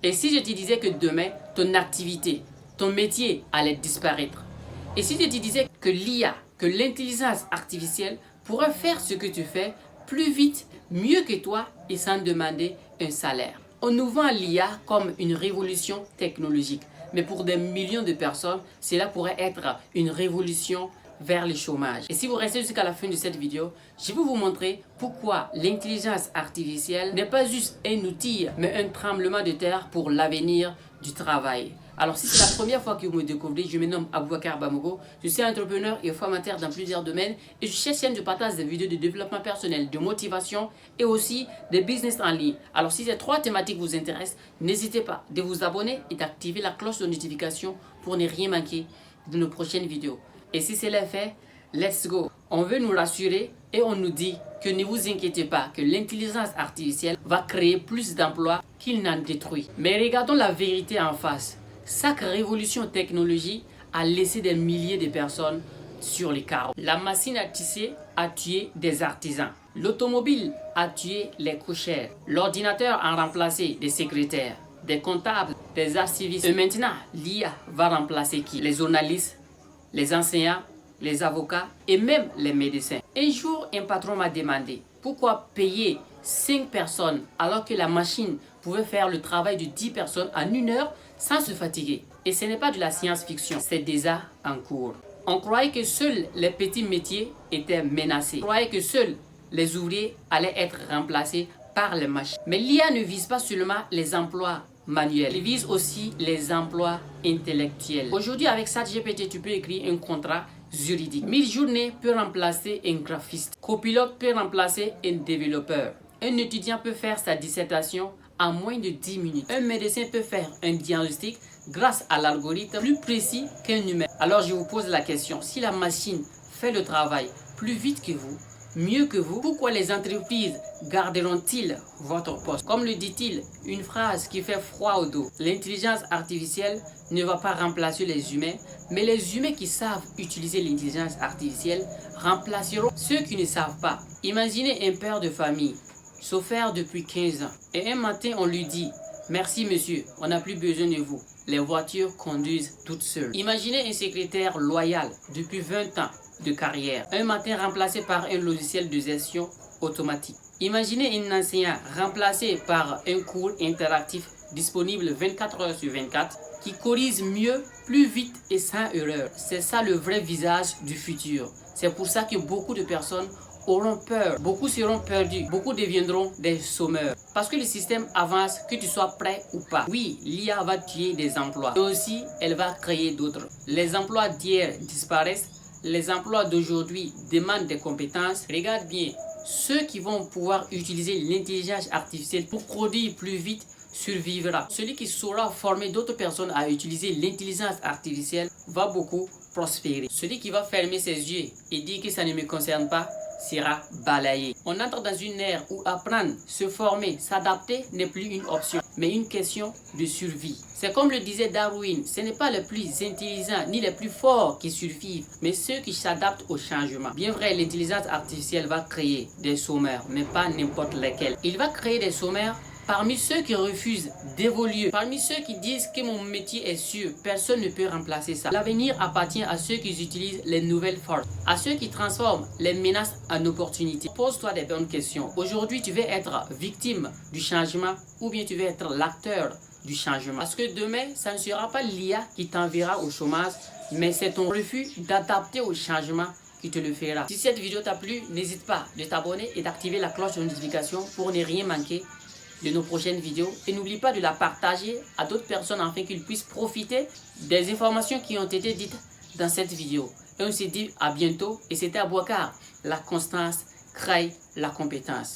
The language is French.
Et si je te disais que demain, ton activité, ton métier allait disparaître? Et si je te disais que l'IA, que l'intelligence artificielle pourrait faire ce que tu fais plus vite, mieux que toi et sans demander un salaire? On nous vend l'IA comme une révolution technologique. Mais pour des millions de personnes, cela pourrait être une révolution vers le chômage. Et si vous restez jusqu'à la fin de cette vidéo, je vais vous montrer pourquoi l'intelligence artificielle n'est pas juste un outil, mais un tremblement de terre pour l'avenir du travail. Alors si c'est la première fois que vous me découvrez, je me nomme Aboubacar Bamako, je suis entrepreneur et formateur dans plusieurs domaines et je cherche de partage des vidéos de développement personnel, de motivation et aussi des business en ligne. Alors si ces trois thématiques vous intéressent, n'hésitez pas de vous abonner et d'activer la cloche de notification pour ne rien manquer de nos prochaines vidéos. Et si c'est fait, let's go! On veut nous rassurer et on nous dit que ne vous inquiétez pas, que l'intelligence artificielle va créer plus d'emplois qu'il n'en détruit. Mais regardons la vérité en face. Chaque révolution technologique a laissé des milliers de personnes sur les carreaux. La machine à tisser a tué des artisans. L'automobile a tué les cochères. L'ordinateur a remplacé des secrétaires, des comptables, des archivistes. Et maintenant, l'IA va remplacer qui? Les journalistes, les enseignants, les avocats et même les médecins. Un jour, un patron m'a demandé pourquoi payer 5 personnes alors que la machine pouvait faire le travail de 10 personnes en 1 heure sans se fatiguer. Et ce n'est pas de la science-fiction, c'est déjà en cours. On croyait que seuls les petits métiers étaient menacés. On croyait que seuls les ouvriers allaient être remplacés par les machines. Mais l'IA ne vise pas seulement les emplois manuels, il vise aussi les emplois intellectuels. Aujourd'hui, avec ChatGPT, tu peux écrire un contrat juridique. Midjourney peut remplacer un graphiste. Copilote peut remplacer un développeur. Un étudiant peut faire sa dissertation en moins de 10 minutes. Un médecin peut faire un diagnostic grâce à l'algorithme plus précis qu'un humain. Alors je vous pose la question, si la machine fait le travail plus vite que vous, mieux que vous, pourquoi les entreprises garderont-ils votre poste? Comme le dit-il, une phrase qui fait froid au dos. L'intelligence artificielle ne va pas remplacer les humains, mais les humains qui savent utiliser l'intelligence artificielle remplaceront ceux qui ne savent pas. Imaginez un père de famille, chauffeur depuis 15 ans, et un matin on lui dit « Merci monsieur, on n'a plus besoin de vous. Les voitures conduisent toutes seules. » Imaginez un secrétaire loyal depuis 20 ans de carrière, un matin remplacé par un logiciel de gestion automatique. Imaginez un enseignant remplacé par un cours interactif disponible 24 heures sur 24 qui corrige mieux, plus vite et sans erreur. C'est ça le vrai visage du futur. C'est pour ça que beaucoup de personnes auront peur, beaucoup seront perdus, beaucoup deviendront des chômeurs. Parce que le système avance, que tu sois prêt ou pas. Oui, l'IA va tuer des emplois, mais aussi elle va créer d'autres. Les emplois d'hier disparaissent, les emplois d'aujourd'hui demandent des compétences. Regarde bien, ceux qui vont pouvoir utiliser l'intelligence artificielle pour produire plus vite survivra. Celui qui saura former d'autres personnes à utiliser l'intelligence artificielle va beaucoup prospérer. Celui qui va fermer ses yeux et dire que ça ne me concerne pas sera balayé. On entre dans une ère où apprendre, se former, s'adapter n'est plus une option, mais une question de survie. C'est comme le disait Darwin, ce n'est pas les plus intelligents ni les plus forts qui survivent, mais ceux qui s'adaptent au changement. Bien vrai, l'intelligence artificielle va créer des chômeurs, mais pas n'importe lesquels. Il va créer des chômeurs parmi ceux qui refusent d'évoluer, parmi ceux qui disent que mon métier est sûr, personne ne peut remplacer ça. L'avenir appartient à ceux qui utilisent les nouvelles forces, à ceux qui transforment les menaces en opportunités. Pose-toi des bonnes questions. Aujourd'hui, tu veux être victime du changement ou bien tu veux être l'acteur du changement? Parce que demain, ça ne sera pas l'IA qui t'enverra au chômage, mais c'est ton refus d'adapter au changement qui te le fera. Si cette vidéo t'a plu, n'hésite pas de t'abonner et d'activer la cloche de notification pour ne rien manquer de nos prochaines vidéos. Et n'oublie pas de la partager à d'autres personnes afin qu'ils puissent profiter des informations qui ont été dites dans cette vidéo. Et on se dit à bientôt. Et c'était Aboubacar. La constance crée la compétence.